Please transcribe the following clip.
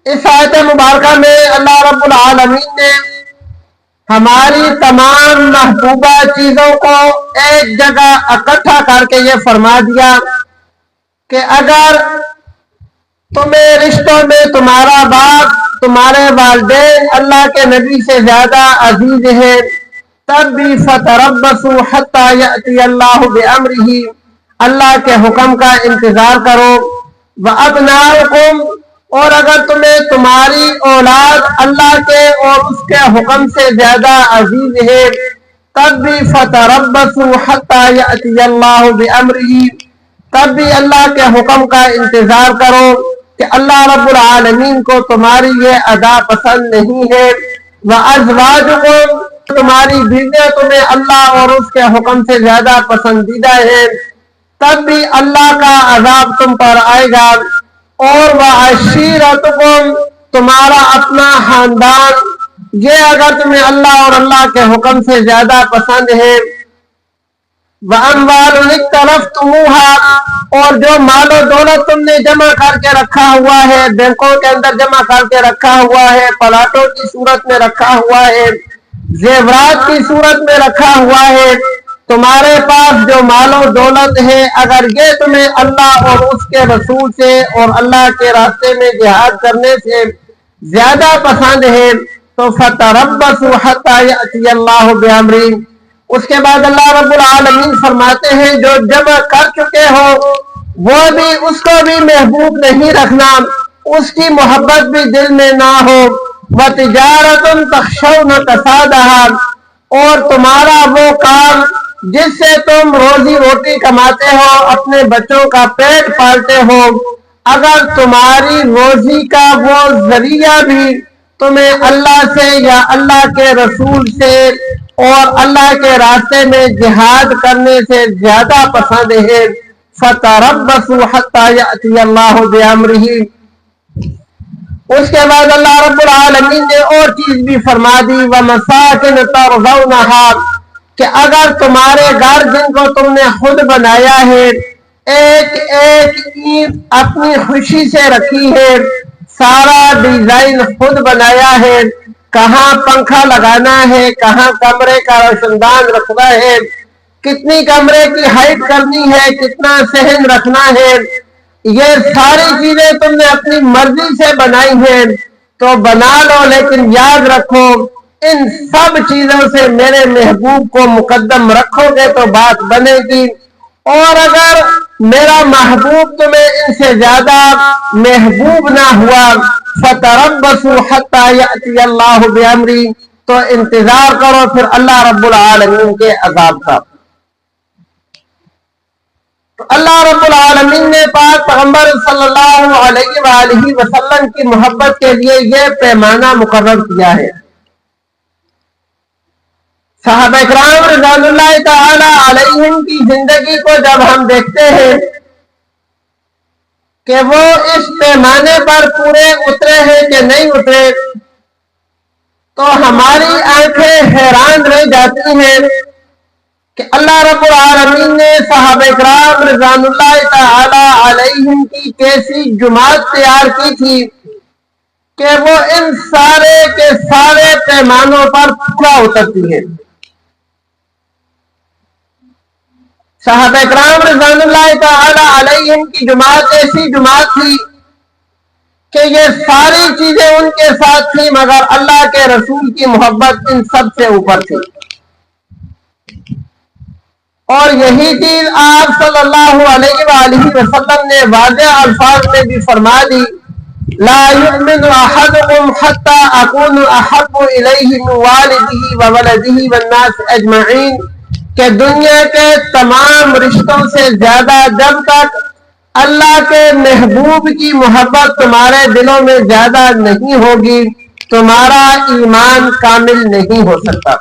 اس آیت مبارکہ میں اللہ رب العالمین نے ہماری تمام محبوبہ چیزوں کو ایک جگہ اکٹھا کر کے یہ فرما دیا کہ اگر تمہیں رشتوں میں تمہارا باپ تمہارے والدین اللہ کے نبی سے زیادہ عزیز ہیں تب بھی فتربصوا حتی یأتی اللہ بامرہ، اللہ کے حکم کا انتظار کرو۔ وابناؤکم، اور اگر تمہیں تمہاری اولاد اللہ کے اور اس کے حکم سے زیادہ عزیز ہے تب بھی فتربصوا حتی یأتی اللہ بامرہ، تب بھی اللہ کے حکم کا انتظار کرو کہ اللہ رب العالمین کو تمہاری یہ ادا پسند نہیں ہے۔ وازواجکم، تمہاری بیویاں تمہیں اللہ اور اس کے حکم سے زیادہ پسندیدہ ہیں تب بھی اللہ کا عذاب تم پر آئے گا۔ اور وعشیرتکم، تمہارا اپنا خاندان، یہ اگر تمہیں اللہ اور اللہ کے حکم سے زیادہ پسند ہے۔ وَأَمْوَالٌ اقْتَرَفْتُمُوهَا، اور جو مال و دولت تم نے جمع کر کے رکھا ہوا ہے، بینکوں کے اندر جمع کر کے رکھا ہوا ہے، پلاٹوں کی صورت میں رکھا ہوا ہے، زیورات کی صورت میں رکھا ہوا ہے، تمہارے پاس جو مال و دولت ہے اگر یہ تمہیں اللہ اور اس کے رسول سے اور اللہ کے راستے میں جہاد کرنے سے زیادہ پسند ہے تو فتربصوا حتی یأتی اللہ بامرہ، اس کے بعد اللہ رب العالمین فرماتے ہیں جو جمع کر چکے ہو وہ بھی اس کو بھی محبوب نہیں رکھنا، اس کی محبت بھی دل میں نہ ہو۔ وَتِجَارَةٌ تَخْشَوْنَ كَسَادَهَا، اور تمہارا وہ کام جس سے تم روزی روٹی کماتے ہو، اپنے بچوں کا پیٹ پالتے ہو، اگر تمہاری روزی کا وہ ذریعہ بھی تمہیں اللہ سے یا اللہ کے رسول سے اور اللہ کے راستے میں جہاد کرنے سے زیادہ پسند ہے، فَتَرَبَّصُوا حَتَّى يَأْتِيَ اللَّهُ بِأَمْرِهِ۔ اس کے بعد اللہ رب العالمین نے اور چیز بھی فرما دی، وَمَسَاكِنَ تَرْضَوْنَهَا، کہ اگر تمہارے گھر جن کو تم نے خود بنایا ہے، ایک ایک اینٹ اپنی خوشی سے رکھی ہے، سارا ڈیزائن خود بنایا ہے، کہاں پنکھا لگانا ہے، کہاں کمرے کا روشن دان رکھنا ہے، کتنی کمرے کی ہائٹ کرنی ہے، کتنا صحن رکھنا ہے، یہ ساری چیزیں تم نے اپنی مرضی سے بنائی ہیں تو بنا لو، لیکن یاد رکھو ان سب چیزوں سے میرے محبوب کو مقدم رکھو گے تو بات بنے گی، اور اگر میرا محبوب تمہیں ان سے زیادہ محبوب نہ ہوا فَتَرَبَّصُوا حَتَّى يَأْتِيَ اللَّهُ بِأَمْرِهِ، تو انتظار کرو پھر اللہ رب العالمین کے عذاب کا۔ تو اللہ رب العالمین نے پاک پیغمبر صلی اللہ علیہ وآلہ وسلم کی محبت کے لیے یہ پیمانہ مقرر کیا ہے۔ صحابہ کرام رضوان اللہ تعالی علیہم کی زندگی کو جب ہم دیکھتے ہیں کہ وہ اس پیمانے پر پورے اترے ہیں کہ نہیں اترے تو ہماری آنکھیں حیران رہ جاتی ہیں کہ اللہ رب العالمین نے صحابہ کرام رضوان اللہ تعالی علیہم کی کیسی جماعت تیار کی تھی کہ وہ ان سارے کے سارے پیمانوں پر پورا اترتی ہے۔ صحابہ کرام رضوان اللہ تعالی علیہم کی جماعت ایسی جماعت تھی کہ یہ ساری چیزیں ان کے ساتھ تھی مگر اللہ کے رسول کی محبت ان سب سے اوپر تھی، اور یہی چیز آپ صلی اللہ علیہ وآلہ وسلم نے واضح الفاظ میں بھی فرما دی، لا يؤمن احدكم حتى اكون احب اليه من والده وولده والناس اجمعین، کہ دنیا کے تمام رشتوں سے زیادہ جب تک اللہ کے محبوب کی محبت تمہارے دلوں میں زیادہ نہیں ہوگی تمہارا ایمان کامل نہیں ہو سکتا۔